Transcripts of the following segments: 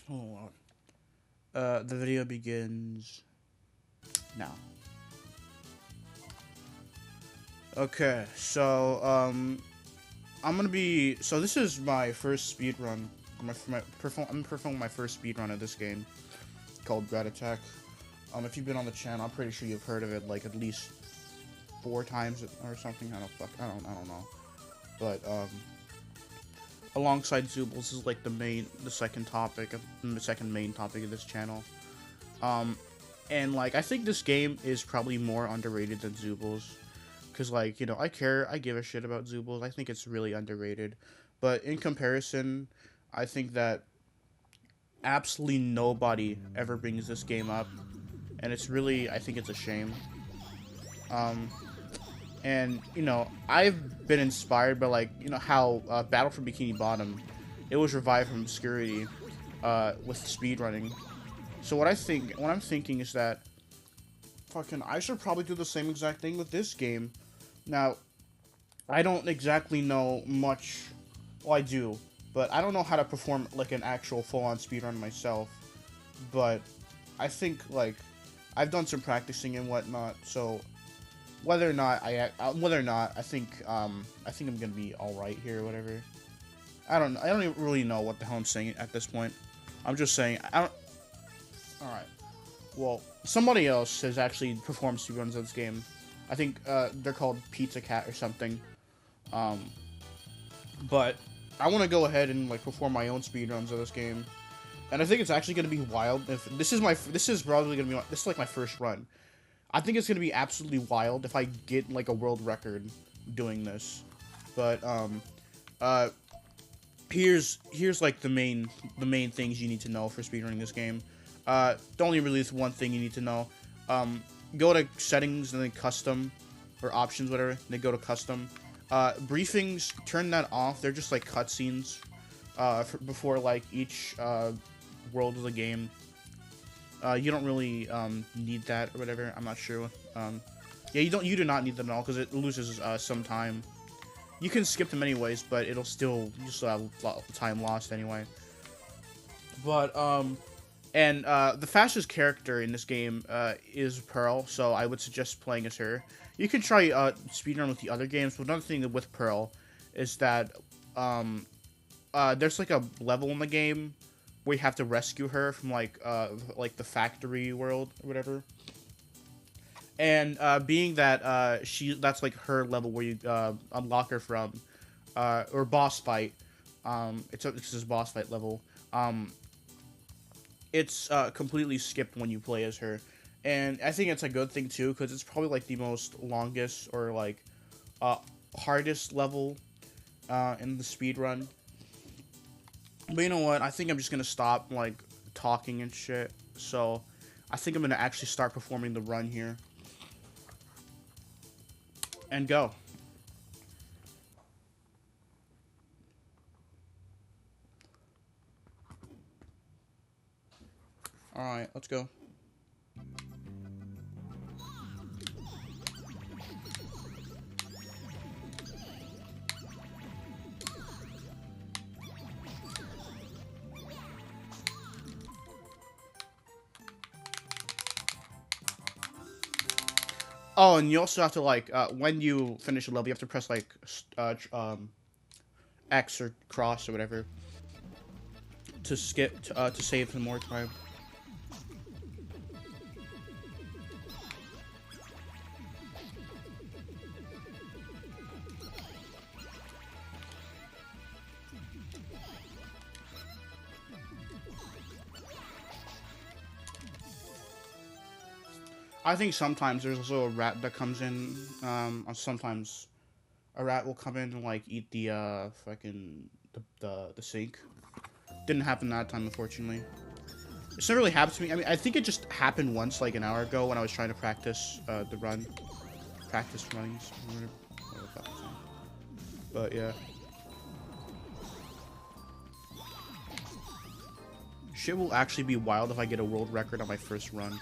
Hold on. The video begins now. Okay, so I'm gonna be. So this is my first speed run. I'm performing my first speed run of this game called Grad Attack. If you've been on the channel, I'm pretty sure you've heard of it like at least 4 times or something. I don't know. But alongside Zoobles, this is like the second main topic of this channel. And like I think this game is probably more underrated than Zoobles. Cause like, you know, I give a shit about Zoobles. I think it's really underrated. But in comparison, I think that absolutely nobody ever brings this game up. And I think it's a shame. Um, and, you know, I've been inspired by, like, you know, how Battle for Bikini Bottom, it was revived from obscurity with speedrunning. So what I'm thinking is that fucking I should probably do the same exact thing with this game. Now, I don't exactly know much. Well, I do, but I don't know how to perform like an actual full-on speedrun myself. But I think like I've done some practicing and whatnot. So whether or not I think I'm gonna be all right here or whatever. I don't even really know what the hell I'm saying at this point. I'm just saying I don't. All right. Well, somebody else has actually performed speedruns of this game. I think they're called Pizza Cat or something. But I want to go ahead and like perform my own speedruns of this game, and I think it's actually going to be wild. If this is probably going to be this is like my first run. I think it's going to be absolutely wild if I get like a world record doing this. But uh, here's like the main things you need to know for speedrunning this game. Only really one thing you need to know. Go to settings and then custom or options, whatever. Then go to custom. Briefings, turn that off. They're just like cutscenes before like each world of the game. You don't really need that or whatever. I'm not sure. Yeah, you do not need them at all because it loses some time. You can skip them anyways, but you still have a lot of time lost anyway. But and the fastest character in this game is Pearl, so I would suggest playing as her. You can try speedrun with the other games, but another thing with Pearl is that there's like a level in the game where you have to rescue her from like the factory world or whatever. And being that that's like her level where you unlock her from, or boss fight. It's this boss fight level. It's completely skipped when you play as her, and I think it's a good thing too because it's probably like the most longest or like hardest level in the speed run. But you know what? I think I'm just gonna stop like talking and shit. So I think I'm gonna actually start performing the run here and go. All right, let's go. Oh, and you also have to like when you finish a level, you have to press like X or cross or whatever to skip to save some more time. I think sometimes there's also a rat that comes in. Sometimes a rat will come in and like eat the fucking the sink. Didn't happen that time, unfortunately. It's never really happened to me. I mean, I think it just happened once, like an hour ago, when I was trying to practice the run, practice runnings. But yeah, shit will actually be wild if I get a world record on my first run.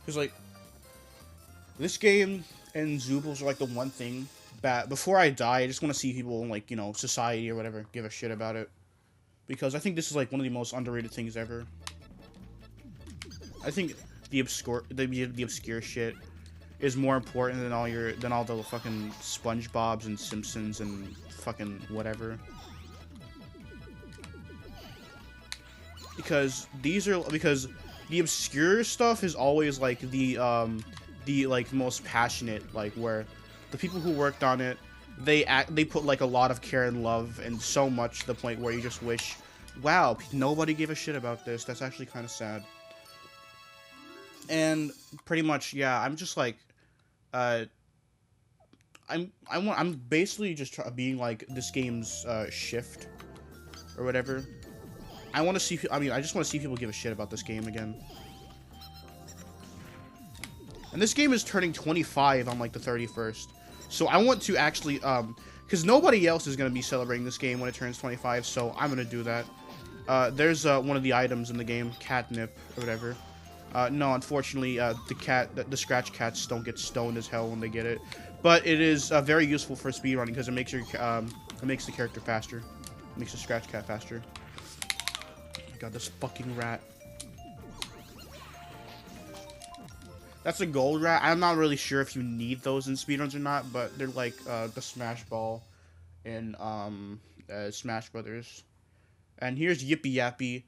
Because, like, This game and Zoobles are like the one thing that before I die, I just want to see people in like, you know, society or whatever give a shit about it. Because I think this is like one of the most underrated things ever. I think the obscure shit is more important than all the fucking SpongeBob's and Simpsons and fucking whatever. Because the obscure stuff is always like the like most passionate, like where the people who worked on it, they put like a lot of care and love and so much to the point where you just wish, wow, nobody gave a shit about this. That's actually kind of sad. And pretty much, yeah, I'm just like, I'm basically just being like this game's shift or whatever. I want to see. I mean, I just want to see people give a shit about this game again. And this game is turning 25 on like the 31st, so I want to actually because nobody else is gonna be celebrating this game when it turns 25, so I'm gonna do that. There's one of the items in the game, catnip or whatever. No, unfortunately, the scratch cats don't get stoned as hell when they get it, but it is very useful for speedrunning because it makes the character faster, it makes the scratch cat faster. Oh my god, this fucking rat. That's a gold rat. I'm not really sure if you need those in speedruns or not, but they're like the Smash Ball in Smash Brothers. And here's Yippee Yappy.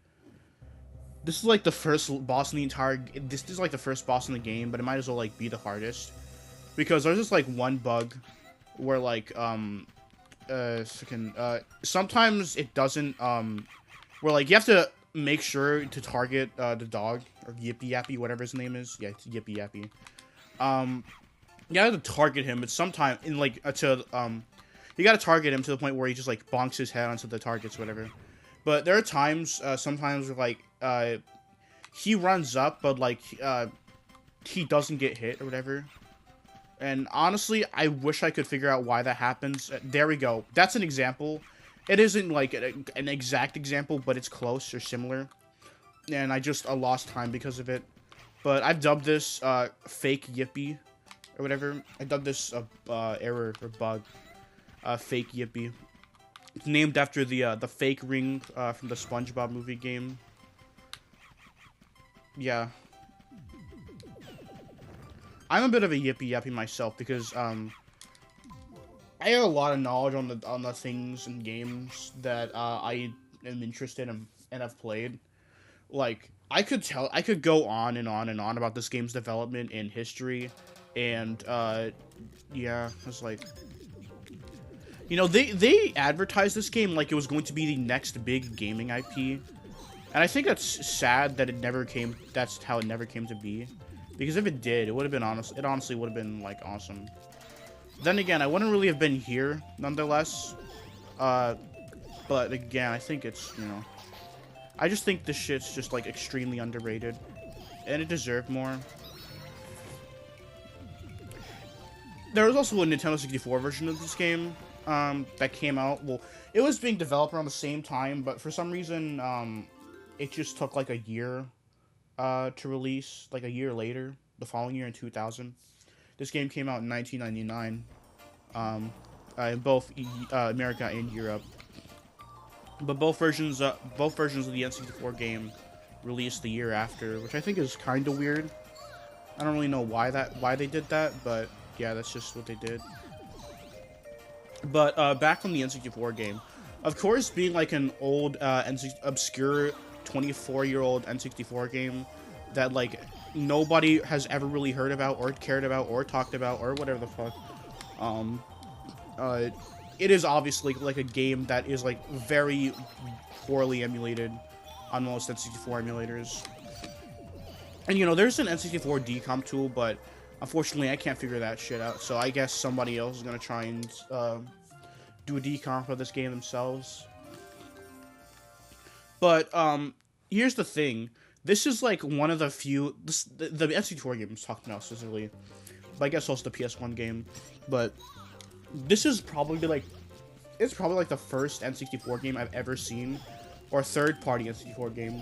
This is like the first boss in the entire. This is like the first boss in the game, but it might as well like be the hardest, because there's just like one bug where like sometimes it doesn't where like you have to make sure to target the dog or Yippee Yappy, whatever his name is. Yeah, it's Yippee Yappy. You have to target him, but sometimes in like you gotta target him to the point where he just like bonks his head onto the targets, whatever. But there are times, sometimes where like he runs up, but like he doesn't get hit or whatever. And honestly, I wish I could figure out why that happens. There we go. That's an example. It isn't like an exact example, but it's close or similar. And I just lost time because of it. But I've dubbed this fake Yippee or whatever. I dubbed this error or bug, fake Yippee. It's named after the fake ring from the SpongeBob movie game. Yeah. I'm a bit of a Yippee Yappy myself because I have a lot of knowledge on the things and games that I am interested in and have played. Like I could go on and on and on about this game's development and history, and yeah, it's like, you know, they advertised this game like it was going to be the next big gaming IP, and I think that's sad that it never came. That's how it never came to be, because if it did, it would have been honest. It honestly would have been like awesome. Then again, I wouldn't really have been here nonetheless. But again, I think it's, you know, I just think this shit's just like extremely underrated, and it deserved more. There was also a Nintendo 64 version of this game that came out. Well, it was being developed around the same time, but for some reason, it just took like a year to release, like a year later, the following year in 2000. This game came out in 1999, in both America and Europe. But both versions of the N64 game released the year after, which I think is kind of weird. I don't really know why they did that, but yeah, that's just what they did. But back from the N64 game, of course, being like an old obscure 24-year-old N64 game that like nobody has ever really heard about or cared about or talked about or whatever the fuck, it is obviously like a game that is like very poorly emulated on most N64 emulators. And you know, there's an N64 decomp tool, but unfortunately I can't figure that shit out, so I guess somebody else is gonna try and do a decomp of this game themselves. But here's the thing. This is like one of the few, the N64 game I'm talking about specifically, but I guess also the PS1 game. But this is probably like, it's probably like the first N64 game I've ever seen, or third-party N64 game,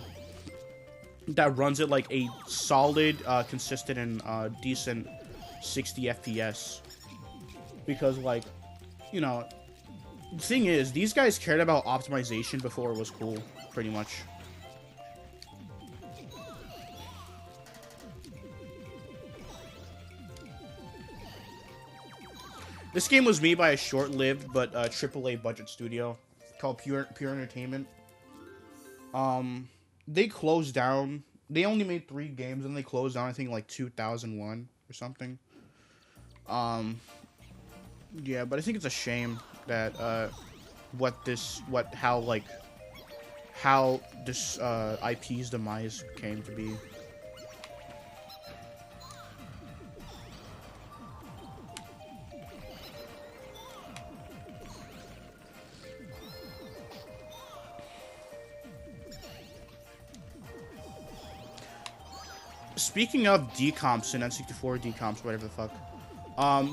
that runs at like a solid, consistent, and decent 60 FPS. Because, like, you know, the thing is, these guys cared about optimization before it was cool, pretty much. This game was made by a short-lived but AAA budget studio called Pure Entertainment. They closed down. They only made 3 games and they closed down, I think, like 2001 or something. Yeah, but I think it's a shame that how this IP's demise came to be. Speaking of decomps and N64 decomps, whatever the fuck,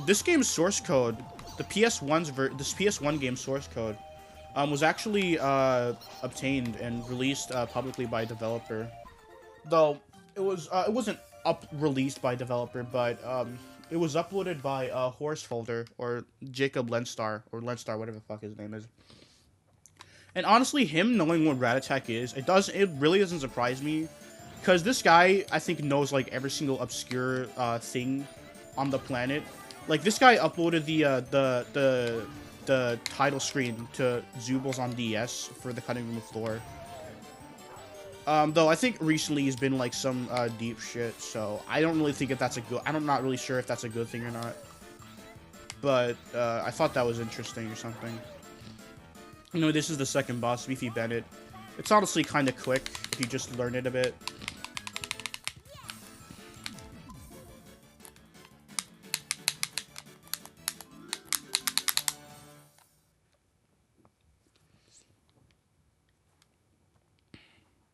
this game's source code, this PS1 game source code, was actually obtained and released publicly by a developer. Though it wasn't released by a developer, but it was uploaded by Horsefolder or Jacob Lenstar or Lenstar, whatever the fuck his name is. And honestly, him knowing what Rat Attack is, it really doesn't surprise me. Because this guy, I think, knows, like, every single obscure thing on the planet. Like, this guy uploaded the title screen to Zoobles on DS for the cutting room floor. Though I think recently he's been, like, some deep shit, so I don't really think if that's a good... I'm not really sure if that's a good thing or not. But I thought that was interesting or something. You know, this is the second boss, Beefy Bennett. It's honestly kind of quick if you just learn it a bit.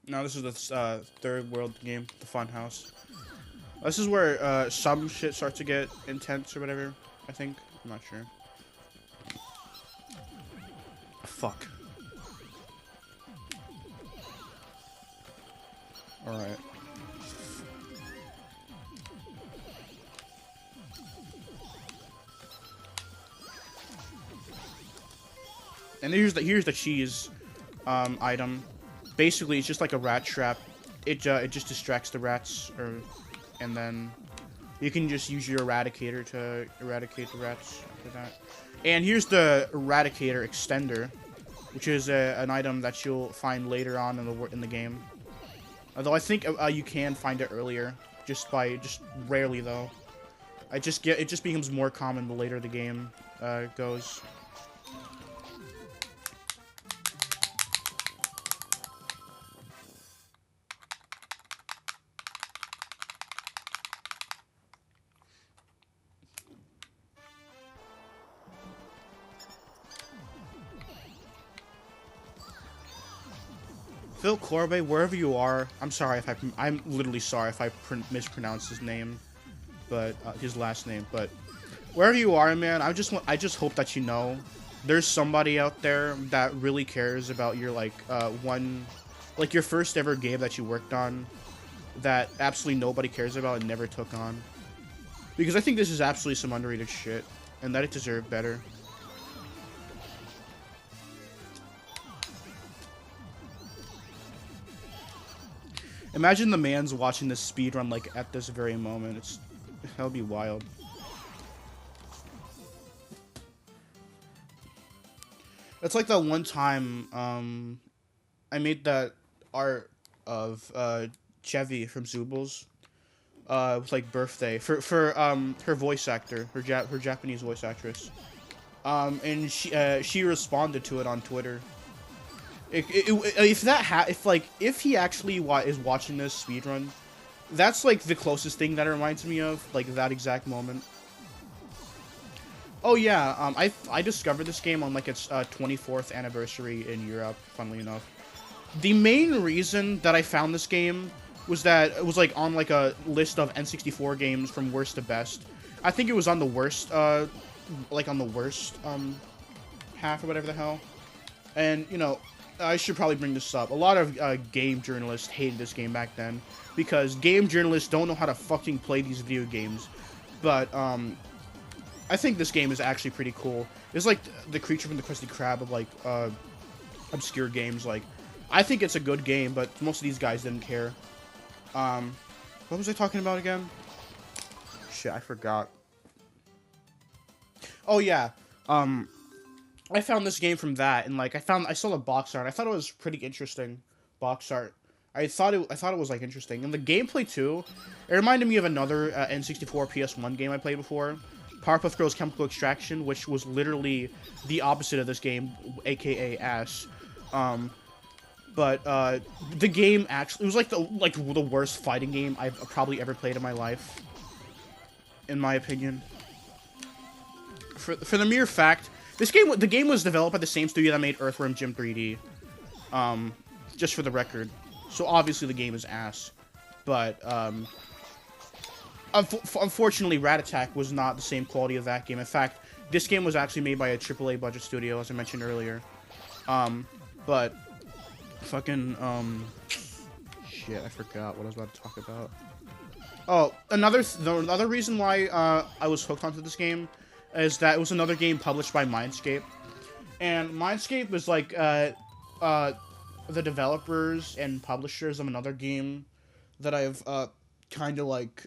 Now this is the third world game, the Funhouse. This is where some shit starts to get intense or whatever, I think. I'm not sure. Fuck. Alright. And here's the cheese item. Basically, it's just like a rat trap. It just distracts the rats, and then you can just use your eradicator to eradicate the rats after that. And here's the eradicator extender, which is an item that you'll find later on in the game. Although I think you can find it earlier, just rarely though. It just becomes more common the later the game goes. Phil Corbet, wherever you are, I'm sorry if I'm literally sorry if I mispronounced his name, but his last name. But wherever you are, man, I just hope that you know there's somebody out there that really cares about your your first ever game that you worked on that absolutely nobody cares about and never took on. Because I think this is absolutely some underrated shit, and that it deserved better. Imagine the man's watching this speedrun, like, at this very moment. That'll be wild. It's like that one time, I made that art of, Chevy from Zoobles, with, like, birthday, for her voice actor, her Japanese voice actress. And she responded to it on Twitter. If he actually is watching this speedrun, that's like the closest thing that it reminds me of, like that exact moment. Oh yeah, I discovered this game on like its 24th anniversary in Europe, funnily enough. The main reason that I found this game was that it was like on like a list of N64 games from worst to best. I think it was on the worst, like on the worst half or whatever the hell. And you know, I should probably bring this up. A lot of game journalists hated this game back then because game journalists don't know how to fucking play these video games. But I think this game is actually pretty cool. It's like the creature from the Krusty Krab of like obscure games. Like, I think it's a good game, but most of these guys didn't care. What was I talking about again? Shit, I forgot. Oh yeah, I found this game from that, and like I saw the box art. I thought it was pretty interesting. Box art. I thought it was like interesting, and the gameplay too. It reminded me of another N64 PS1 game I played before, Powerpuff Girls Chemical Extraction, which was literally the opposite of this game, aka ass. But the game actually, it was like the worst fighting game I've probably ever played in my life, in my opinion. For the mere fact, the game was developed by the same studio that made Earthworm Jim 3D. Just for the record. So obviously the game is ass. But unfortunately, Rat Attack was not the same quality of that game. In fact, this game was actually made by a AAA budget studio, as I mentioned earlier. But fucking shit, I forgot what I was about to talk about. Oh, another reason why I was hooked onto this game is that it was another game published by Mindscape, and Mindscape is like the developers and publishers of another game that I've kind of like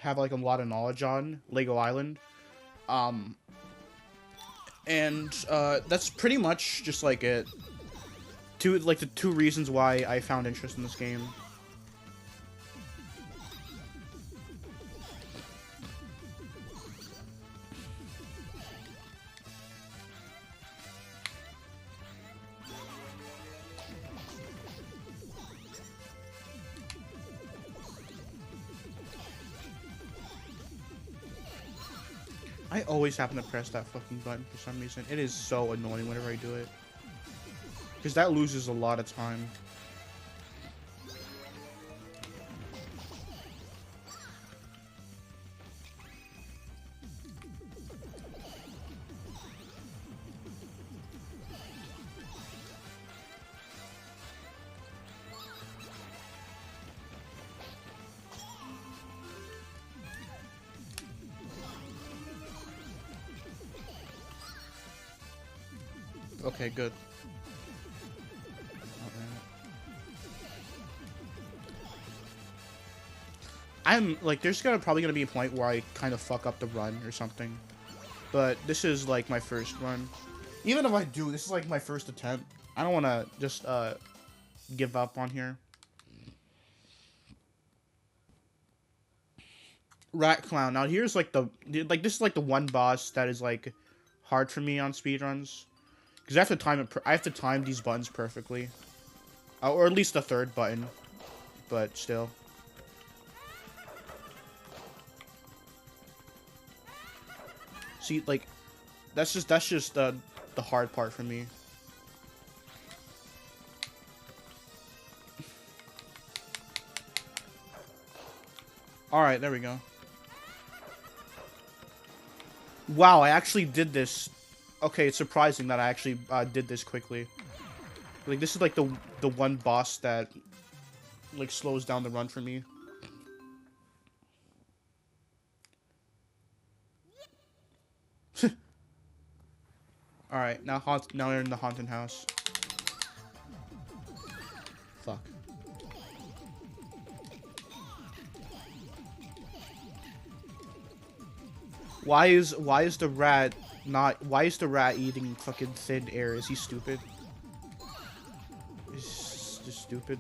have like a lot of knowledge on, Lego Island. And that's pretty much just like it. The two reasons why I found interest in this game. I always happen to press that fucking button for some reason. It is so annoying whenever I do it. Because that loses a lot of time. Okay, good. I'm like, there's probably gonna be a point where I kind of fuck up the run or something, but this is like my first run. Even if I do, this is like my first attempt. I don't want to just give up on here. Rat Clown. Now here's like this is like the one boss that is like hard for me on speedruns. Because I have to time these buttons perfectly. Or at least the third button. But still. See, like, that's just the hard part for me. Alright, there we go. Wow, I actually did this. Okay, it's surprising that I actually did this quickly. Like, this is like the one boss that like slows down the run for me. All right, now we're in the haunted house. Fuck. Why is the rat eating fucking thin air? Is he stupid? He's just stupid.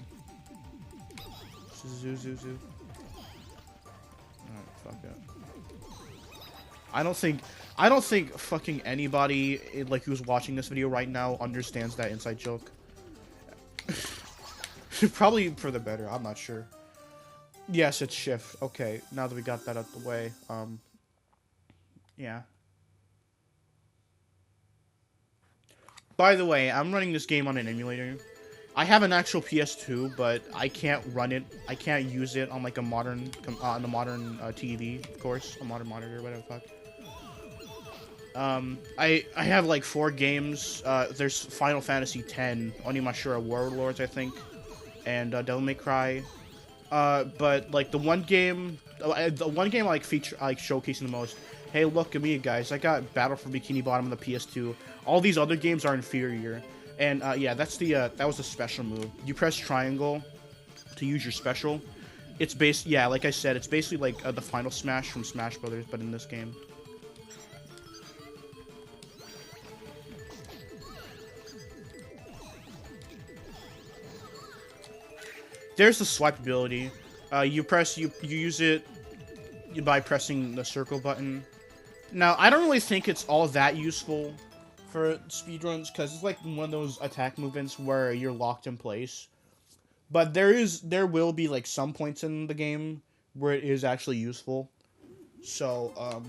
Zoo. Alright, fuck it. I don't think fucking anybody like who's watching this video right now understands that inside joke. Probably for the better, I'm not sure. Yes, it's shift. Okay, now that we got that out the way, yeah. By the way, I'm running this game on an emulator. I have an actual PS2, but I can't run it. I can't use it on like a modern, on the modern TV, of course, a modern monitor, whatever the fuck. I have like 4 games. There's Final Fantasy X, Onimashura Warlords, I think, and Devil May Cry. But like the one game the one game I like showcasing the most. Hey, look at me, guys! I got Battle for Bikini Bottom on the PS2. All these other games are inferior. And yeah, that's the that was the special move. You press triangle to use your special. It's yeah, like I said, it's basically like the final smash from Smash Brothers, but in this game. There's the swipe ability. You use it by pressing the circle button. Now, I don't really think it's all that useful for speedruns, because it's like one of those attack movements where you're locked in place. But there will be like some points in the game where it is actually useful. So,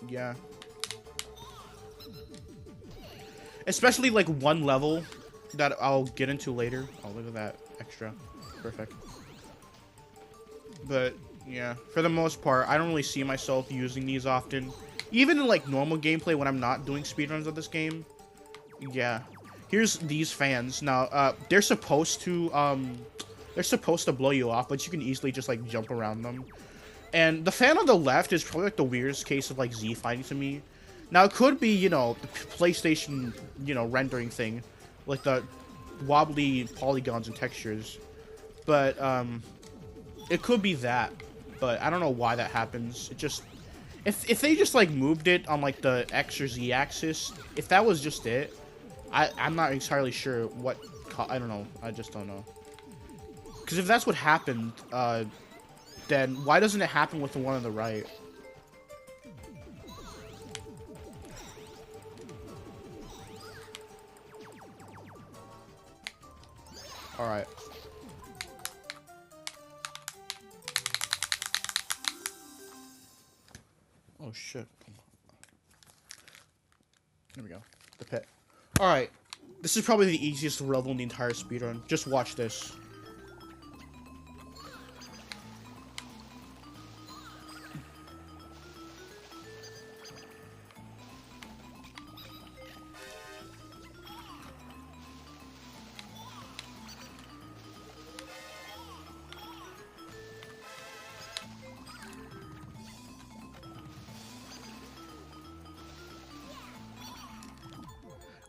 yeah. Especially like one level that I'll get into later. Oh, look at that extra. Perfect. But yeah, for the most part, I don't really see myself using these often. Even in like normal gameplay when I'm not doing speedruns of this game. Yeah. Here's these fans. Now, they're supposed to blow you off, but you can easily just like jump around them. And the fan on the left is probably like the weirdest case of like Z fighting to me. Now it could be, you know, the PlayStation, you know, rendering thing, like the wobbly polygons and textures. But it could be that. But I don't know why that happens. It just if they just like moved it on like the X or Z axis, if that was just it, I'm not entirely sure what. I don't know. I just don't know. Because if that's what happened, then why doesn't it happen with the one on the right? All right. Oh shit. There we go. The pit. Alright. This is probably the easiest level in the entire speedrun. Just watch this.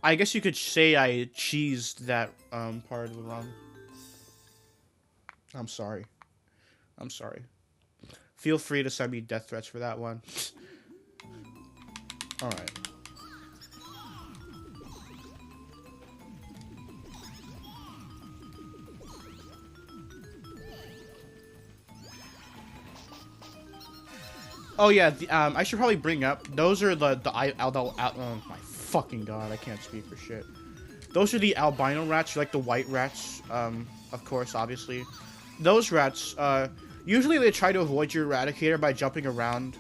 I guess you could say I cheesed that part of the run. I'm sorry. I'm sorry. Feel free to send me death threats for that one. Alright. Oh yeah, I should probably bring up, those are oh my fucking god, I can't speak for shit. Those are the albino rats, like the white rats, of course, obviously. Those rats, usually they try to avoid your eradicator by jumping around.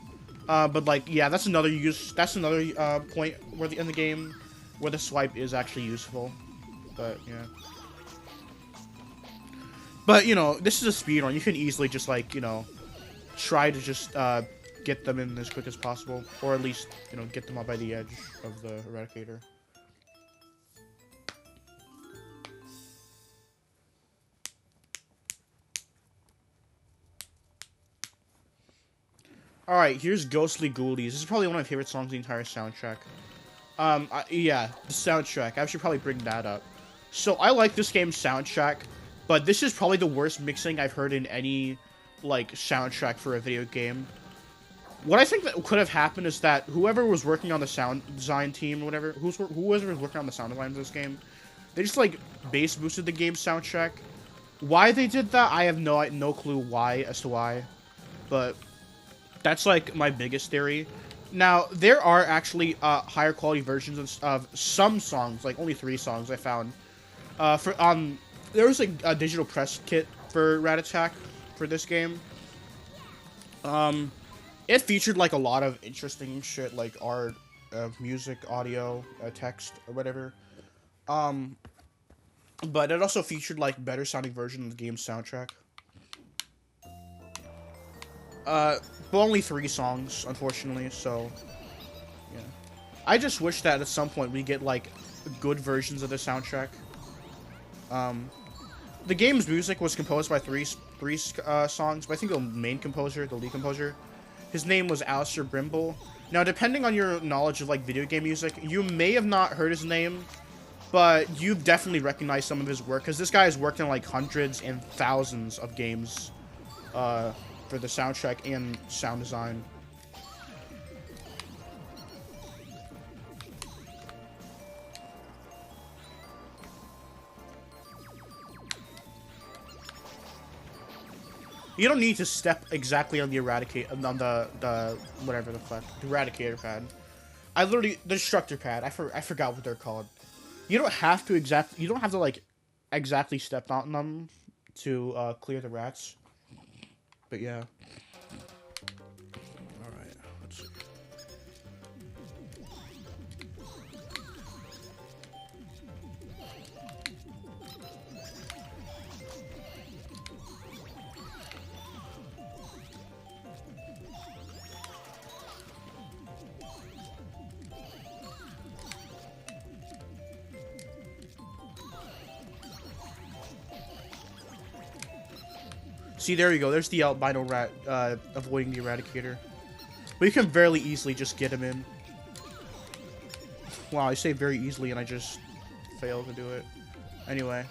But like, yeah, that's another point where in the game where the swipe is actually useful. But, yeah. But, you know, this is a speedrun. You can easily just, like, you know, try to just, get them in as quick as possible, or at least, you know, get them up by the edge of the eradicator. Alright, here's Ghostly Ghoulies. This is probably one of my favorite songs in the entire soundtrack. Yeah, the soundtrack. I should probably bring that up. So, I like this game's soundtrack, but this is probably the worst mixing I've heard in any, like, soundtrack for a video game. What I think that could have happened is that whoever was working on the sound design team or whatever, whoever was working on the sound design of this game, they just, like, bass boosted the game's soundtrack. Why they did that, I have no clue why, as to why. But that's, like, my biggest theory. Now, there are actually higher quality versions of some songs, like only 3 songs I found. There was, like, a digital press kit for Rat Attack for this game. It featured, like, a lot of interesting shit, like art, music, audio, text, or whatever. But it also featured, like, better sounding version of the game's soundtrack. But only 3 songs, unfortunately, so, yeah. I just wish that at some point we get, like, good versions of the soundtrack. The game's music was composed by 3 songs, but I think the main composer, the lead composer, his name was Alistair Brimble. Now, depending on your knowledge of like video game music, you may have not heard his name, but you've definitely recognized some of his work, because this guy has worked in like hundreds and thousands of games for the soundtrack and sound design. You don't need to step exactly on the whatever the fuck, the eradicator pad. The destructor pad. I forgot what they're called. You don't have to like exactly step on them to clear the rats. But yeah. All right. Let's see. See, there you go. There's the albino rat avoiding the eradicator. But you can very easily just get him in. Wow, I say very easily and I just failed to do it. Anyway.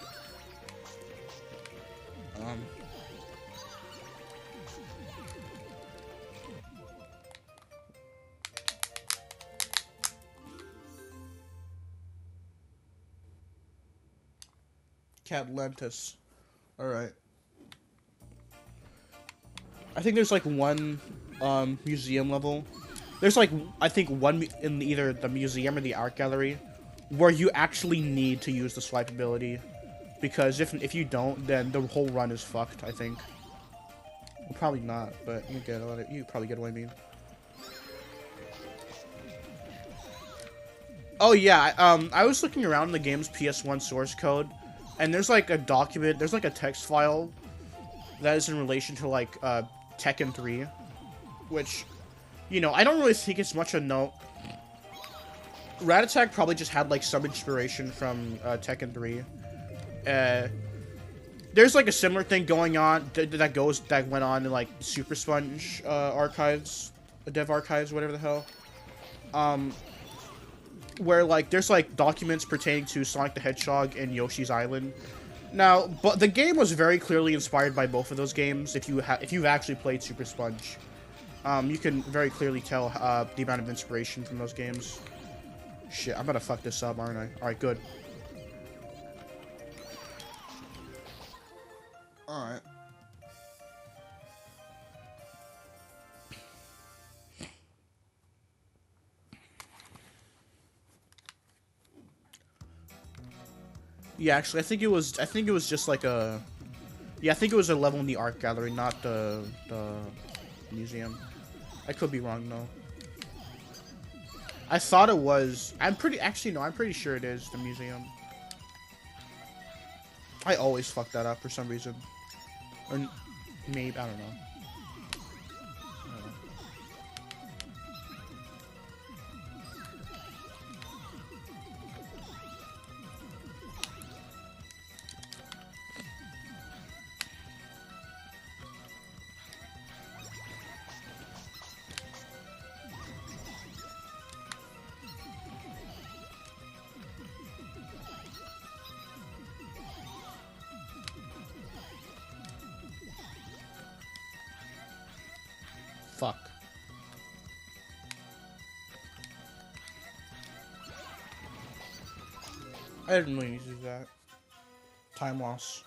Catlentus. Alright. I think there's like one museum level. There's like, I think one in either the museum or the art gallery where you actually need to use the swipe ability. Because if you don't, then the whole run is fucked, I think. Well, probably not, but you probably get what I mean. Oh yeah, I was looking around in the game's PS1 source code, and there's like a document, there's like a text file that is in relation to like Tekken 3, which, you know, I don't really think it's much a note. Rat Attack probably just had like some inspiration from Tekken 3. There's like a similar thing going on that went on in like Super Sponge archives, dev archives, whatever the hell. Where like there's like documents pertaining to Sonic the Hedgehog and Yoshi's Island. Now, but the game was very clearly inspired by both of those games. If you've actually played Super Sponge, you can very clearly tell the amount of inspiration from those games. Shit, I'm gonna fuck this up, aren't I? All right, good. All right. Yeah, actually, I think it was just like a... Yeah, I think it was a level in the art gallery, not the museum. I could be wrong, though. I thought it was... Actually, no, I'm pretty sure it is the museum. I always fuck that up for some reason. Or maybe, I don't know. Fuck. I didn't really need to do that. Time loss.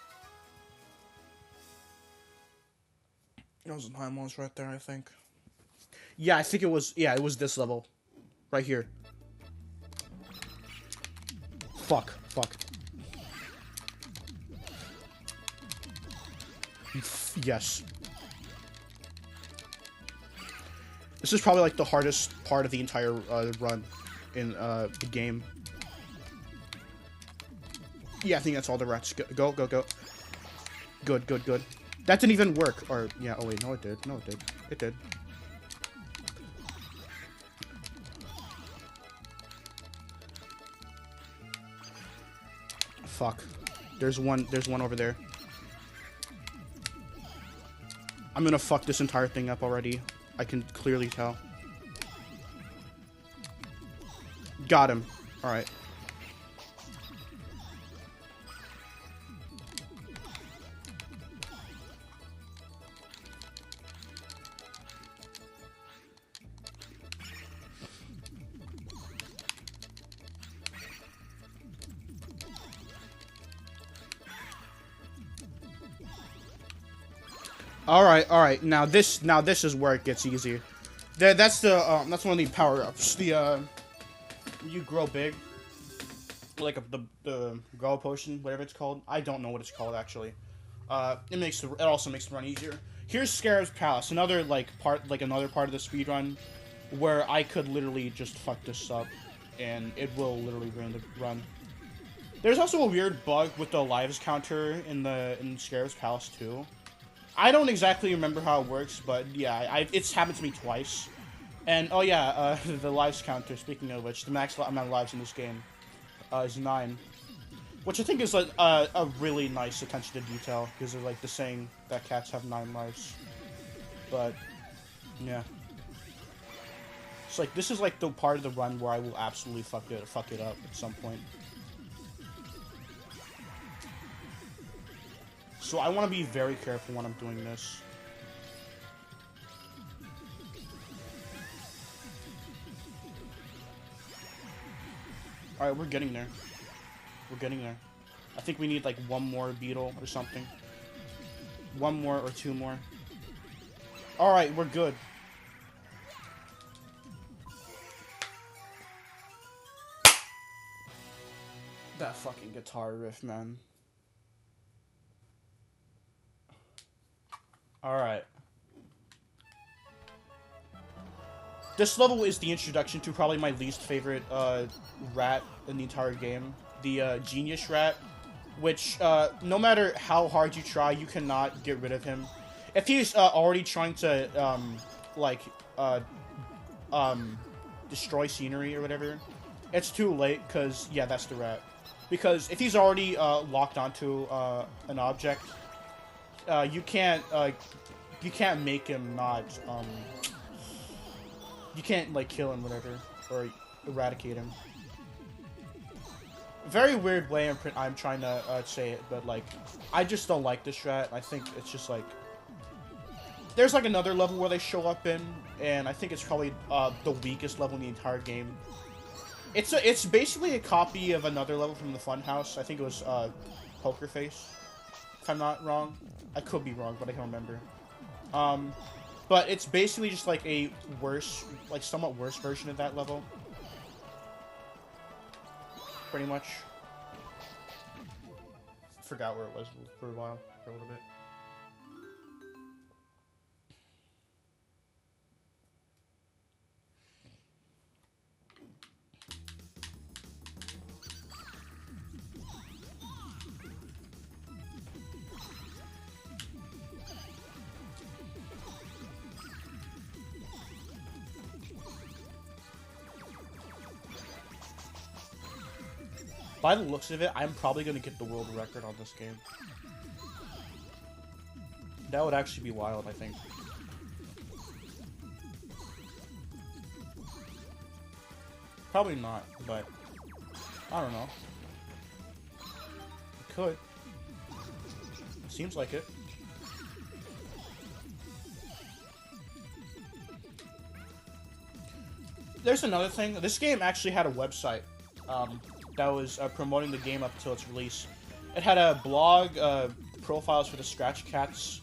That was a time loss right there, I think. Yeah, I think it was... Yeah, it was this level. Right here. Fuck. Fuck. Yes. This is probably like the hardest part of the entire run in the game. Yeah, I think that's all the rats. Go, go, go. Good, good, good. That didn't even work. Or, yeah, oh wait, no it did. No it did. It did. Fuck. There's one over there. I'm gonna fuck this entire thing up already. I can clearly tell. Got him. Alright. All right. Now this is where it gets easier. That's one of the power ups. The you grow big, like the grow potion, whatever it's called. I don't know what it's called actually. It also makes the run easier. Here's Scarab's Palace, another another part of the speedrun, where I could literally just fuck this up, and it will literally ruin the run. There's also a weird bug with the lives counter in Scarab's Palace too. I don't exactly remember how it works, but yeah, it's happened to me twice. And, oh yeah, the lives counter, speaking of which, the max amount of lives in this game is 9. Which I think is like a really nice attention to detail, because they're like the saying that cats have 9 lives. But, yeah. It's like, this is like the part of the run where I will absolutely fuck it up at some point. So I want to be very careful when I'm doing this. Alright, we're getting there. We're getting there. I think we need like one more beetle or something. One more or 2 more. Alright, we're good. That fucking guitar riff, man. Alright. This level is the introduction to probably my least favorite rat in the entire game. The Genius Rat. Which, no matter how hard you try, you cannot get rid of him. If he's already trying to, destroy scenery or whatever, it's too late, because, yeah, that's the rat. Because if he's already locked onto an object, you can't make him not, you can't, like, kill him, whatever, or eradicate him. Very weird way I'm trying to say it, but, like, I just don't like this strat. I think it's just, like, there's, like, another level where they show up in, and I think it's probably the weakest level in the entire game. It's basically a copy of another level from the Funhouse. I think it was Poker Face, if I'm not wrong. I could be wrong, but I can't remember. But it's basically just like a worse, like somewhat worse version of that level. Pretty much. Forgot where it was for a while, for a little bit. By the looks of it, I'm probably going to get the world record on this game. That would actually be wild, I think. Probably not, but I don't know. It could. Seems like it. There's another thing. This game actually had a website. That was promoting the game up until its release. It had a blog, profiles for the Scratch Cats,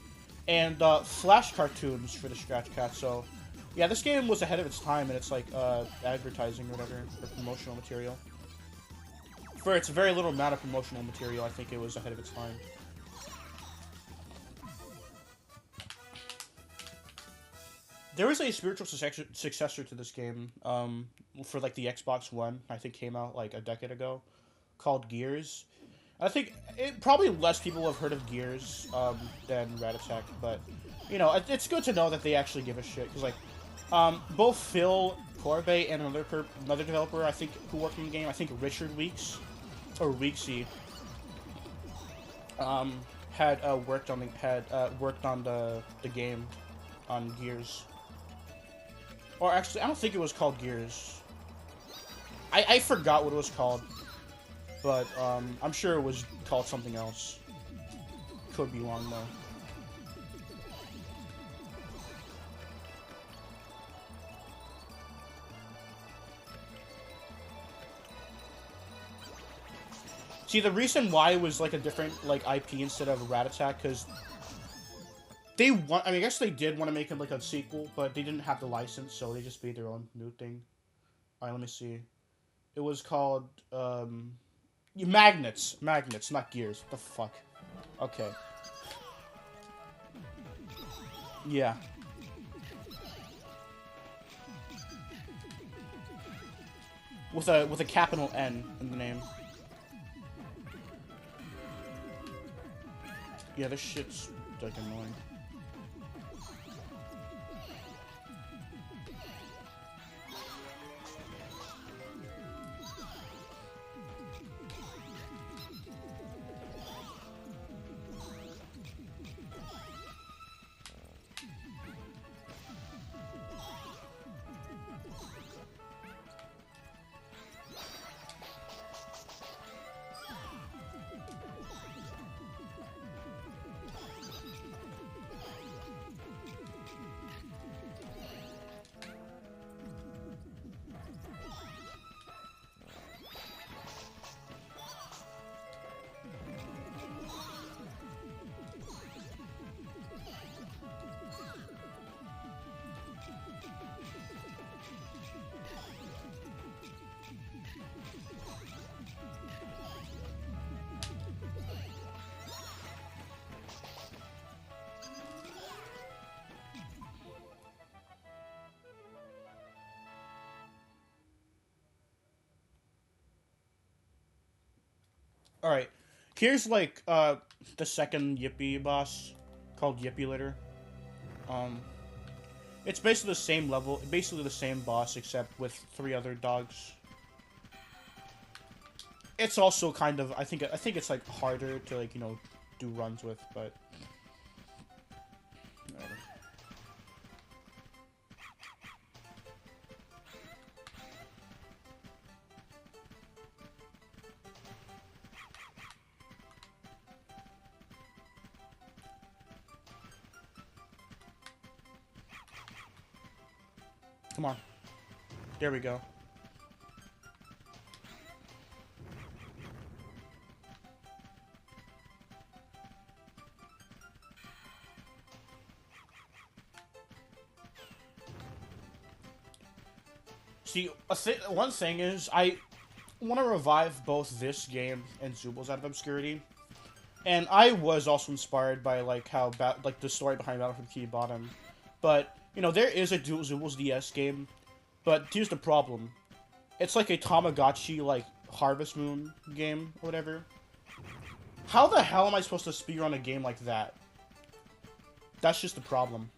and flash cartoons for the Scratch Cats. So, yeah, this game was ahead of its time, and it's like advertising or whatever, or promotional material. For its very little amount of promotional material, I think it was ahead of its time. There was a spiritual successor to this game, for like the Xbox One, I think came out like a decade ago, called Gears. I think probably less people have heard of Gears than Rat Attack, but you know, it's good to know that they actually give a shit, because like both Phil Corbet and another developer, I think, who worked on the game, I think Richard Weeks or Weeksy, had worked on the game on Gears. Or actually, I don't think it was called Gears. I forgot what it was called, but I'm sure it was called something else. Could be wrong though. See, the reason why it was like a different like IP instead of Rat Attack, because they want. I mean, I guess they did want to make it like a sequel, but they didn't have the license, so they just made their own new thing. All right, let me see. It was called Magnets, not Gears. What the fuck? Okay. Yeah. With a capital N in the name. Yeah, this shit's like annoying. Alright. Here's like the second Yippee boss called Yippee Litter. It's basically the same level, basically the same boss except with 3 other dogs. It's also kind of I think it's like harder to like, you know, do runs with, but whatever. Come on. There we go. See, one thing is, I want to revive both this game and Zoobles Out of Obscurity. And I was also inspired by, like, how, like, the story behind Battlefield Key Bottom. But, you know, there is a Zoobles DS game, but here's the problem. It's like a Tamagotchi, like, Harvest Moon game, or whatever. How the hell am I supposed to speedrun a game like that? That's just the problem.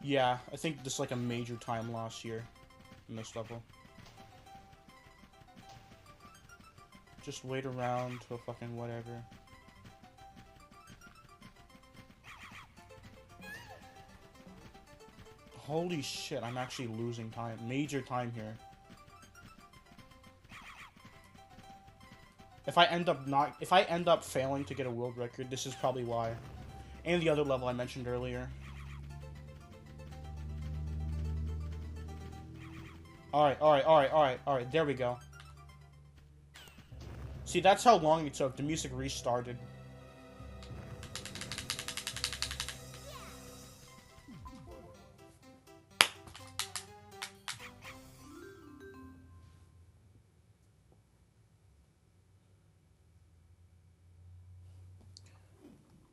Yeah, I think this is like a major time loss here in this level. Just wait around till fucking whatever. Holy shit, I'm actually losing time. Major time here. If I end up failing to get a world record, this is probably why. And the other level I mentioned earlier. Alright, there we go. See, that's how long it took. The music restarted.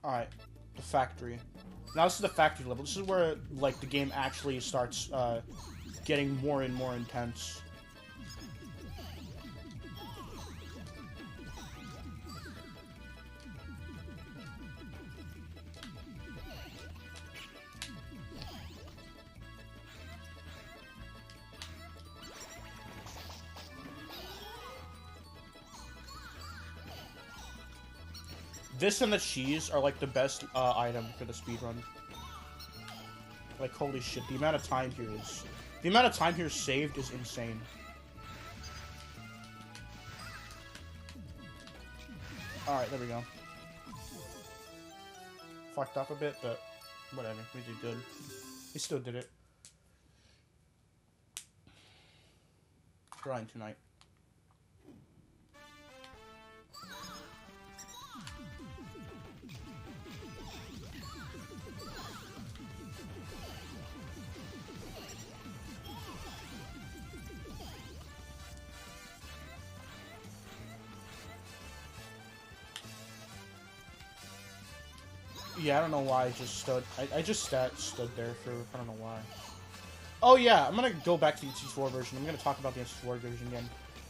Alright, the factory. Now this is the factory level. This is where, like, the game actually starts, getting more and more intense. This and the cheese are like the best item for the speedrun. Like, holy shit, the amount of time here is... The amount of time here saved is insane. Alright, there we go. Fucked up a bit, but whatever, we did good. We still did it. Grind tonight. Yeah, I don't know why I just stood. I just stood there for, I don't know why. Oh yeah, I'm gonna go back to the N64 version. I'm gonna talk about the N64 version again.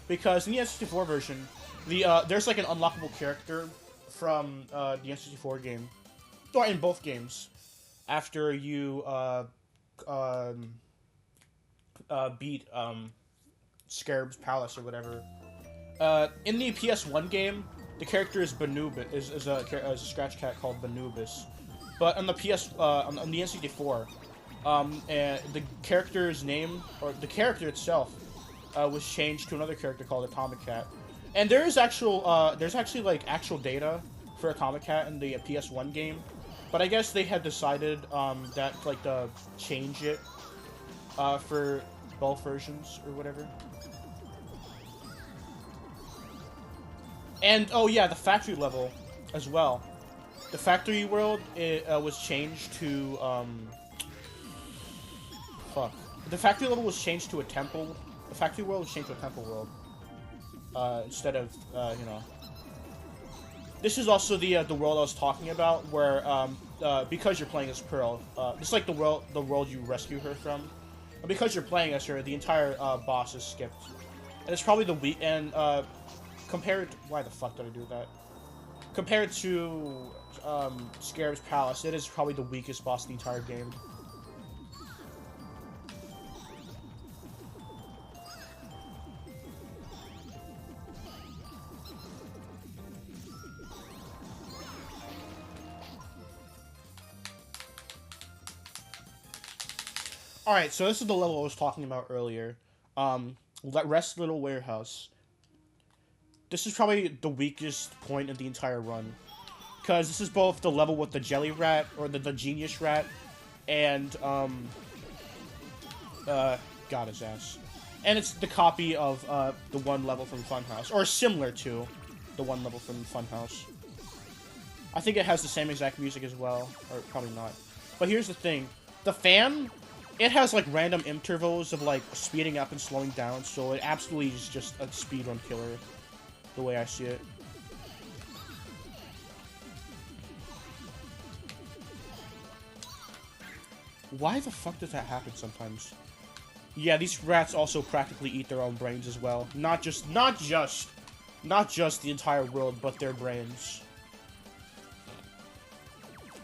Because in the N64 version, there's like an unlockable character from the N64 game. Or in both games. After you beat Scarab's Palace or whatever. In the PS1 game, the character is Banubis, is a scratch cat called Banubis. But on the on the N64, and the character's name, or the character itself, was changed to another character called Atomic Cat. And there's actually like actual data for Atomic Cat in the PS1 game, but I guess they had decided that like to change it for both versions or whatever. And, oh yeah, the factory level as well. The factory world was changed to, fuck. The factory level was changed to a temple. The factory world was changed to a temple world. Instead of, you know. This is also the world I was talking about, where, because you're playing as Pearl, it's like the world you rescue her from. Because you're playing as her, the entire, boss is skipped. And it's probably the weak, and, compared... Why the fuck did I do that? Compared to, Scarab's Palace, it is probably the weakest boss in the entire game. Alright, so this is the level I was talking about earlier. Rest Little Warehouse. This is probably the weakest point in the entire run. Because this is both the level with the Jelly Rat, or the Genius Rat, and, got his ass. And it's the copy of, the one level from Funhouse, or similar to the one level from Funhouse. I think it has the same exact music as well, or probably not. But here's the thing. The fan, it has, like, random intervals of, like, speeding up and slowing down, so it absolutely is just a speedrun killer. The way I see it. Why the fuck does that happen sometimes? Yeah, these rats also practically eat their own brains as well. Not just the entire world, but their brains.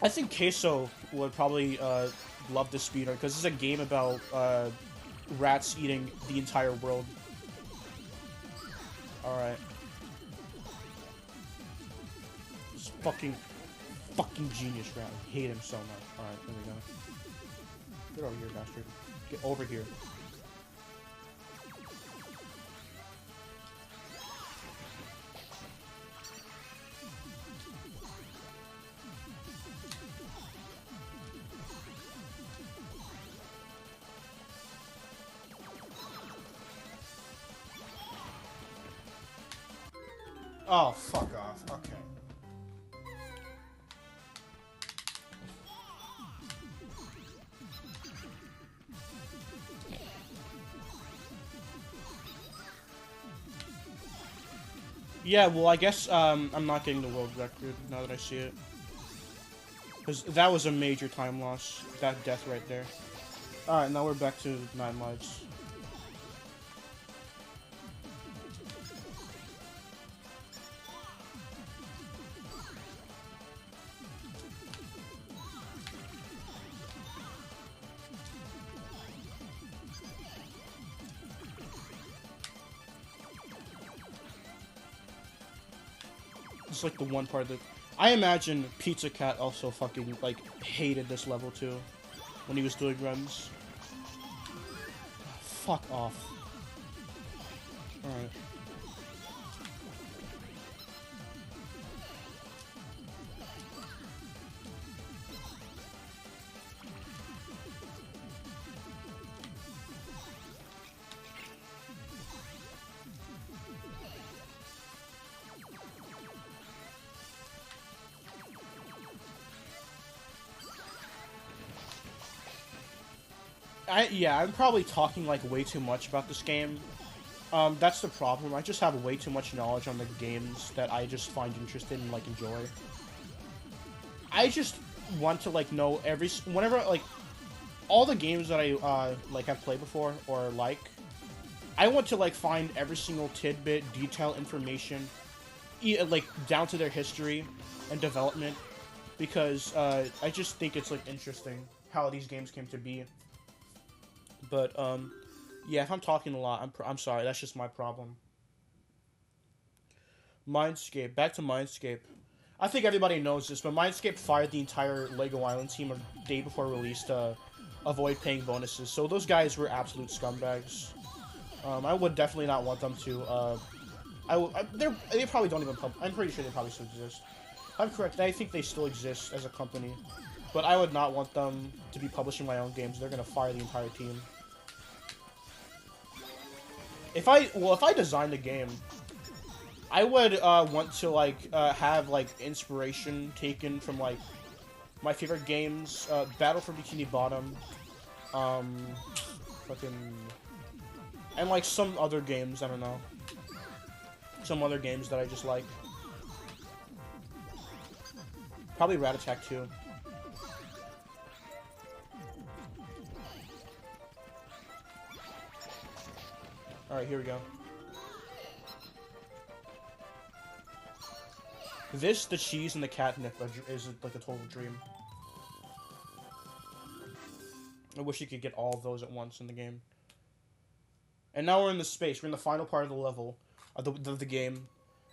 I think Queso would probably love this speedrun because it's a game about rats eating the entire world. All right. Fucking genius rat. I hate him so much. Alright, there we go. Get over here, bastard. Get over here. Oh, fuck off. Okay. Yeah, well, I guess, I'm not getting the world record now that I see it. Because that was a major time loss. That death right there. Alright, now we're back to 9 lives. It's like the one part that I imagine Pizza Cat also fucking, like, hated this level, too. When he was doing runs. Fuck off. Alright. Yeah, I'm probably talking, like, way too much about this game. That's the problem. I just have way too much knowledge on the games that I just find interested and, like, enjoy. I just want to, like, know whenever, like, all the games that I, like, have played before, or like, I want to, like, find every single tidbit, detail, information, like, down to their history and development, because, I just think it's, like, interesting how these games came to be. But, yeah, if I'm talking a lot, I'm sorry, that's just my problem. Mindscape, back to Mindscape. I think everybody knows this, but Mindscape fired the entire Lego Island team a day before release to avoid paying bonuses, so those guys were absolute scumbags. I would definitely not want them to, they probably don't even I'm pretty sure they probably still exist. I'm correct, I think they still exist as a company, but I would not want them to be publishing my own games. They're gonna fire the entire team. If I designed a game, I would, want to, like, have, like, inspiration taken from, like, my favorite games, Battle for Bikini Bottom, fucking, and, like, some other games, I don't know. Some other games that I just like. Probably Rat Attack 2. Alright, here we go. This, the cheese, and the catnip is like a total dream. I wish you could get all of those at once in the game. And now we're in the space. We're in the final part of the level, of the game.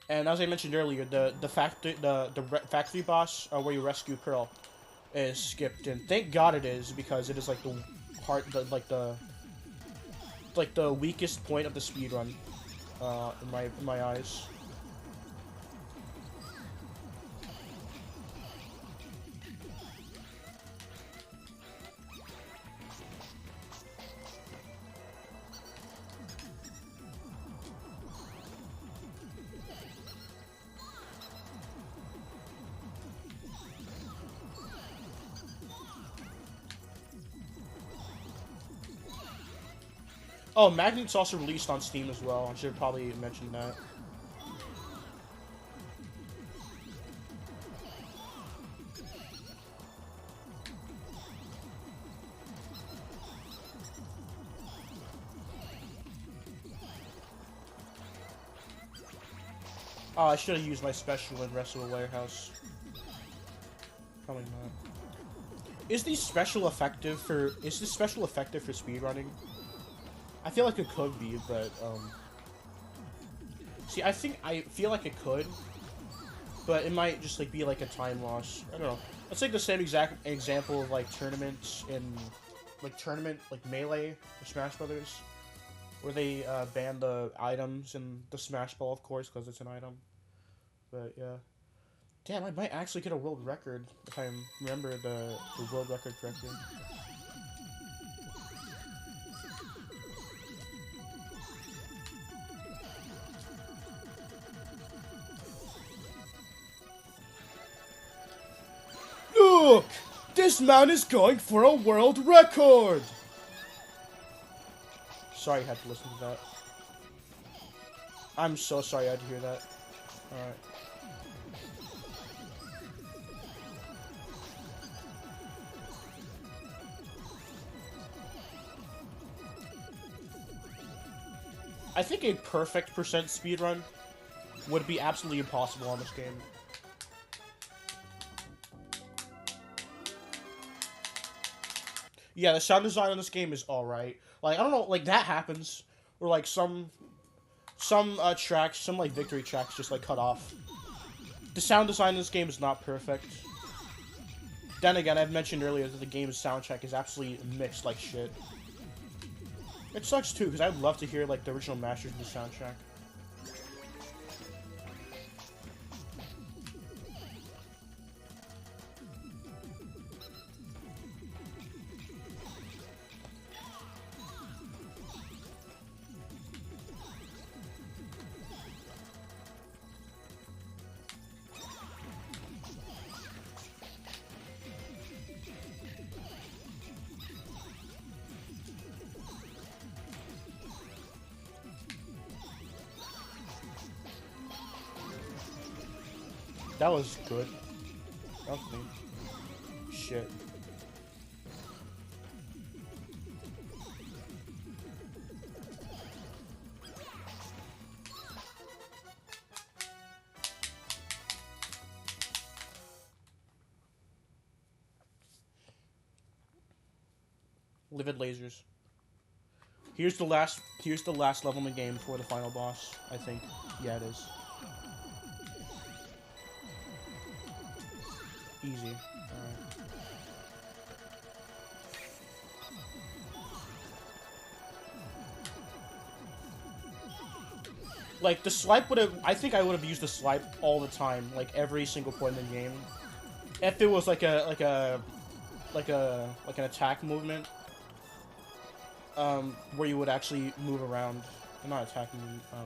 And as I mentioned earlier, the factory boss where you rescue Pearl is skipped, and thank God it is, because it is like the weakest point of the speedrun, in my eyes. Oh, Magnet's also released on Steam as well. I should have probably mentioned that. Oh, I should have used my special in Wrestle Warehouse. Probably not. Is this special effective for speedrunning? I feel like it could be, but, see, I feel like it could, but it might just, like, be, like, a time loss. I don't know. It's, like, the same exact example of, like, tournaments in, like, Melee or Smash Brothers, where they, ban the items in the Smash Ball, of course, because it's an item. But, yeah. Damn, I might actually get a world record, if I remember the world record correctly. Look! This man is going for a world record! Sorry I had to listen to that. I'm so sorry I had to hear that. Alright. I think a perfect percent speedrun would be absolutely impossible on this game. Yeah, the sound design on this game is alright. Like, I don't know, like, that happens. Or, like, some tracks, some, like, victory tracks just, like, cut off. The sound design in this game is not perfect. Then again, I've mentioned earlier that the game's soundtrack is absolutely mixed like shit. It sucks too, because I'd love to hear like the original masters of the soundtrack. That was good. That was clean. Shit. Livid lasers. Here's the last level in the game before the final boss, I think. Yeah, it is. Easy. Alright. Like, the swipe would have... I think I would have used the swipe all the time, like, every single point in the game. If it was like an attack movement. Where you would actually move around. Not attacking, yeah.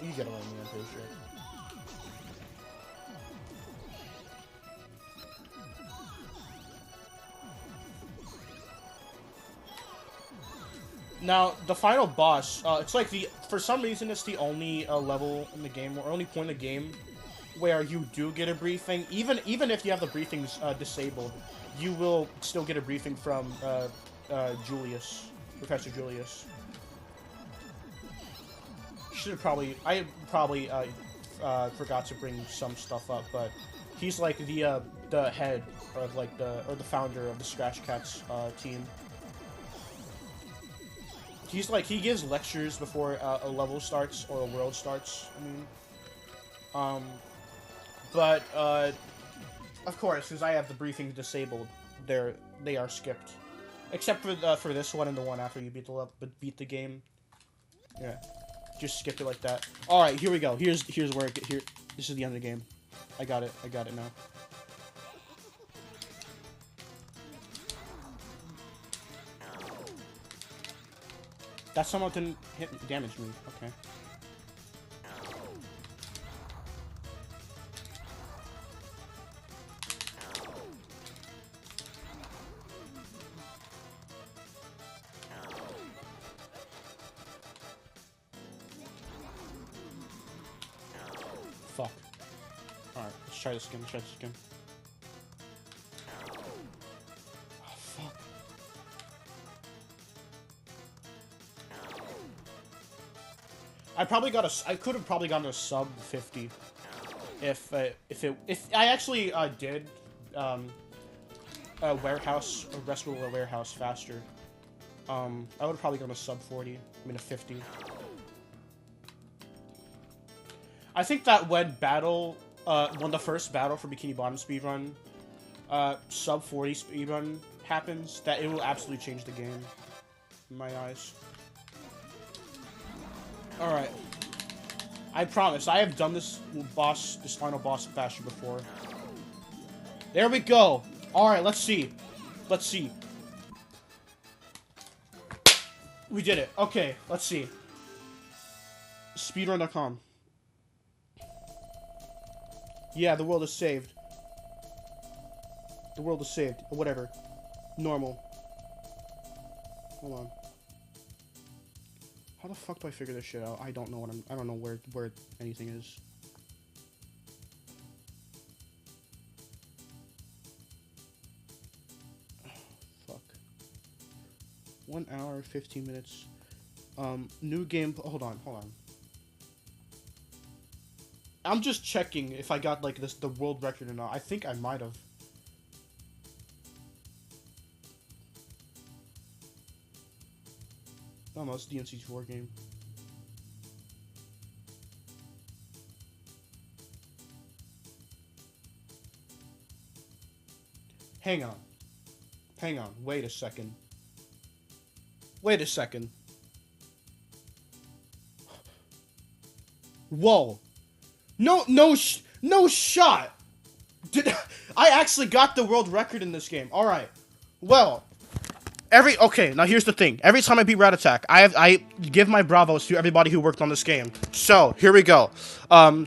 You get what I mean, I'm pretty sure. Now, the final boss, it's like for some reason, it's the only level in the game, or only point in the game, where you do get a briefing. Even if you have the briefings disabled, you will still get a briefing from Julius, Professor Julius. I probably forgot to bring some stuff up, but he's like the head of like the founder of the Scratch Cats team. He's like, he gives lectures before a level starts or a world starts, I mean. But, of course, because I have the briefings disabled, they are skipped. Except for this one and the one after you beat the game. Yeah. Just skip it like that. Alright, here we go. Here's where this is the end of the game. I got it now. That somehow didn't damage me. Okay. Fuck. Alright, let's try this again. Oh, fuck. I could have probably gotten a sub 50 if I actually did a rescue a warehouse faster. I would have probably gone a sub 40. I mean a 50. I think that when the first battle for Bikini Bottom speedrun, sub 40 speedrun happens, that it will absolutely change the game in my eyes. Alright. I promise, I have done this final boss faster before. There we go! Alright, let's see. We did it. Okay, let's see. Speedrun.com. Yeah, the world is saved. The world is saved. Whatever. Normal. Hold on. How the fuck do I figure this shit out? I don't know I don't know where anything is. Fuck. 1 hour, 15 minutes. New game. Hold on. I'm just checking if I got like the world record or not. I think I might have. Oh no, it's DMC4 game. Hang on. Hang on. Wait a second. Wait a second. Whoa. No shot. I actually got the world record in this game. All right. Well, okay, now here's the thing. Every time I beat Rat Attack, I give my bravos to everybody who worked on this game. So, here we go. I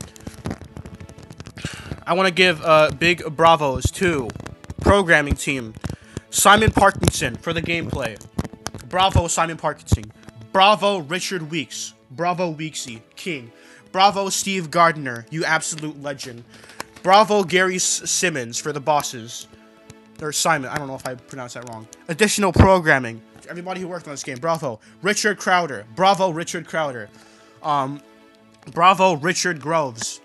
want to give big bravos to programming team. Simon Parkinson for the gameplay. Bravo, Simon Parkinson. Bravo, Richard Weeks. Bravo, Weeksy. King. Bravo, Steve Gardner. You absolute legend. Bravo, Gary Simmons for the bosses. Or Simon. I don't know if I pronounced that wrong. Additional programming. Everybody who worked on this game. Bravo. Richard Crowder. Bravo, Richard Crowder. Bravo, Richard Groves.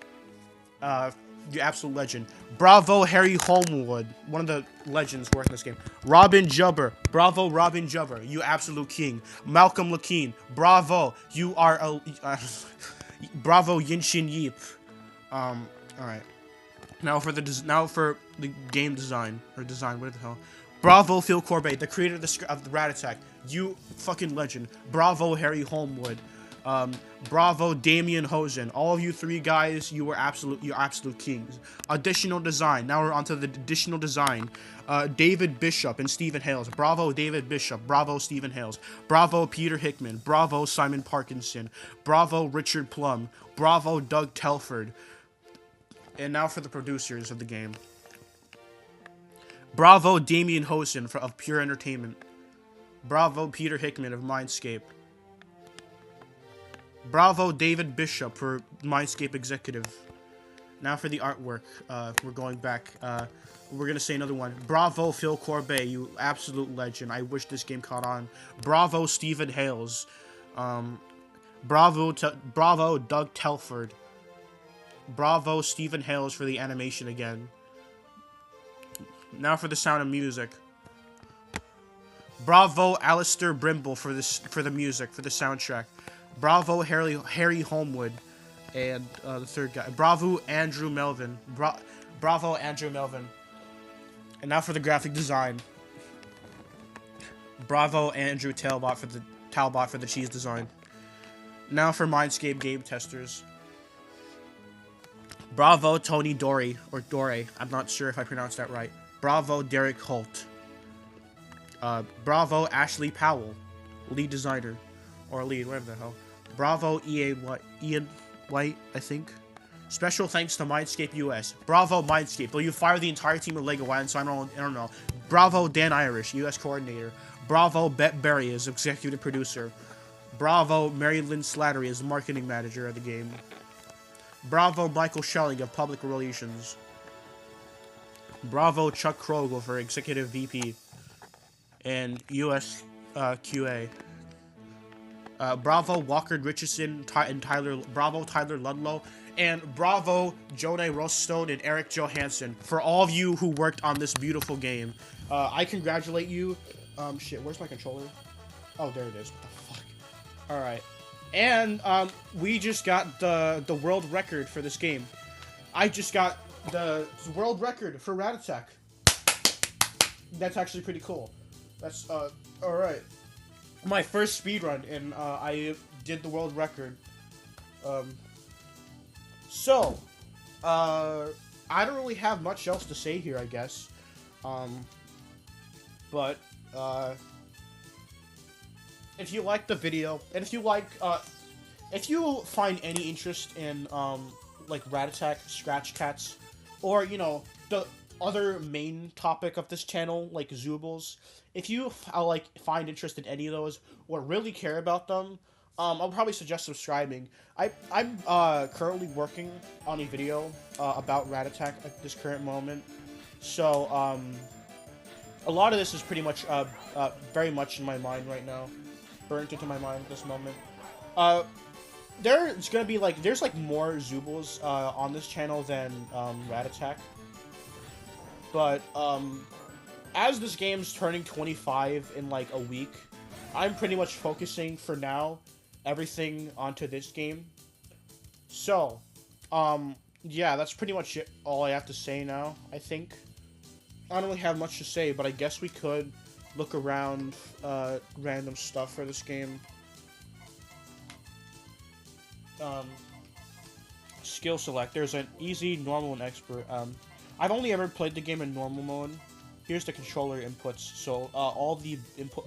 You absolute legend. Bravo, Harry Holmwood. One of the legends working this game. Robin Jubber. Bravo, Robin Jubber. You absolute king. Malcolm Lakeen. Bravo. You are a... Bravo, Yinshin Yeep. Alright. Now for the game design. Or design, what the hell. Bravo, Phil Corbett, the creator of the Rat Attack. You fucking legend. Bravo, Harry Holmwood. Bravo, Damian Hosen. All of you three guys, you're absolute kings. Additional design. Now we're onto the additional design. David Bishop and Stephen Hales. Bravo, David Bishop. Bravo, Stephen Hales. Bravo, Peter Hickman. Bravo, Simon Parkinson. Bravo, Richard Plum. Bravo, Doug Telford. And now for the producers of the game. Bravo, Damian Hosen of Pure Entertainment. Bravo, Peter Hickman of Mindscape. Bravo, David Bishop for Mindscape Executive. Now for the artwork. We're going back. We're going to say another one. Bravo, Phil Corbett, you absolute legend. I wish this game caught on. Bravo, Stephen Hales. Bravo, Doug Telford. Bravo, Stephen Hales for the animation again. Now for the sound and music. Bravo, Alistair Brimble for the music, for the soundtrack. Bravo, Harry Holmwood, and the third guy. Bravo, Andrew Melvin. Bravo, Andrew Melvin. And now for the graphic design. Bravo, Andrew Talbot for the cheese design. Now for Mindscape game testers. Bravo, Tony Dory, or Dore. I'm not sure if I pronounced that right. Bravo, Derek Holt. Bravo, Ashley Powell, lead designer, or lead, whatever the hell. Bravo, Ian White, I think. Special thanks to Mindscape US. Bravo, Mindscape. Though you fire the entire team of Lego Island, so I don't know. Bravo, Dan Irish, US coordinator. Bravo, Bet Berry as executive producer. Bravo, Mary Lynn Slattery as marketing manager of the game. Bravo, Michael Schelling of public relations. Bravo, Chuck Krogel for executive VP and US QA. Bravo, Walker Richardson and Bravo, Tyler Ludlow, and bravo, Jonah Rostone and Eric Johansson for all of you who worked on this beautiful game. I congratulate you. Shit, where's my controller? Oh, there it is. What the fuck? All right, and we just got the world record for this game. I just got the world record for Rat Attack. That's actually pretty cool. That's all right. My first speedrun, and I did the world record. So, I don't really have much else to say here, I guess. But if you like the video, and if you find any interest in like Rat Attack, Scratch Cats, or the other main topic of this channel, like Zoobles, if you find interest in any of those or really care about them, I'll probably suggest subscribing. I'm currently working on a video about Rat Attack at this current moment, so a lot of this is pretty much very much in my mind right now, burnt into my mind at this moment. There's gonna be there's more Zoobles on this channel than Rat Attack. But, as this game's turning 25 in, a week, I'm pretty much focusing, for now, everything onto this game. So, yeah, that's pretty much all I have to say now, I think. I don't really have much to say, but I guess we could look around random stuff for this game. Skill select. There's an easy, normal, and expert. I've only ever played the game in normal mode. Here's the controller inputs. So all the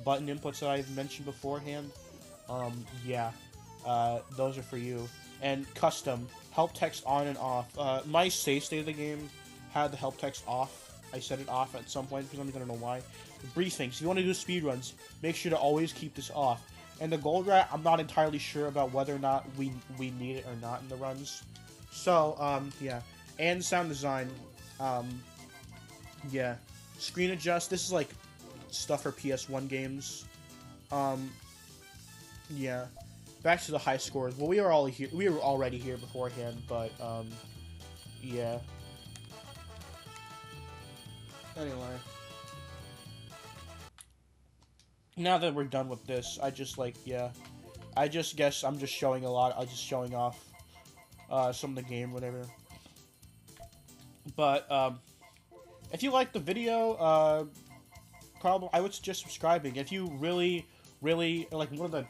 button inputs that I've mentioned beforehand, yeah, those are for you. And custom, help text on and off. My save state of the game had the help text off. I set it off at some point for some reason, I don't know why. Briefings. If you want to do speedruns, make sure to always keep this off. And the gold rat, I'm not entirely sure about whether or not we need it or not in the runs. So, yeah. And sound design. Yeah. Screen adjust. This is like stuff for PS1 games. Yeah. Back to the high scores. Well, we were all here. We were already here beforehand, but yeah. Anyway. Now that we're done with this, I just like, yeah. I just guess I'm just showing a lot. I'm just showing off some of the game, whatever. But if you like the video, probably I would suggest subscribing. If you really are like one of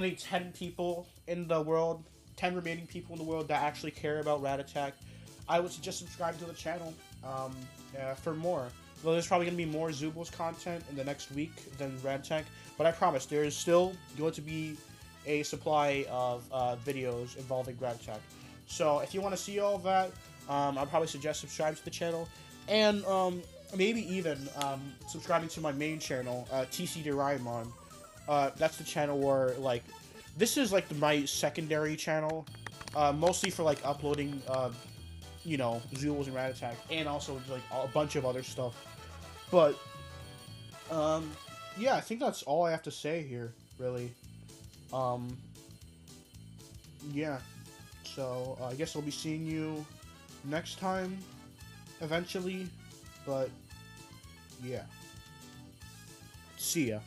the 10 people in the world, 10 remaining people in the world that actually care about Rat Attack, I would suggest subscribing to the channel for more. Though there's probably going to be more Zoobles content in the next week than Rat Attack, but I promise there is still going to be a supply of videos involving Rat Attack. So if you want to see all of that, I'd probably suggest subscribing to the channel, and maybe even subscribing to my main channel, TC Doraemon. That's the channel where, like, this is like my secondary channel, mostly for like uploading, you know, Zoobles and Rat Attack, and also like a bunch of other stuff. But yeah, I think that's all I have to say here, really. Yeah. So I guess I'll be seeing you next time, eventually. But yeah. See ya.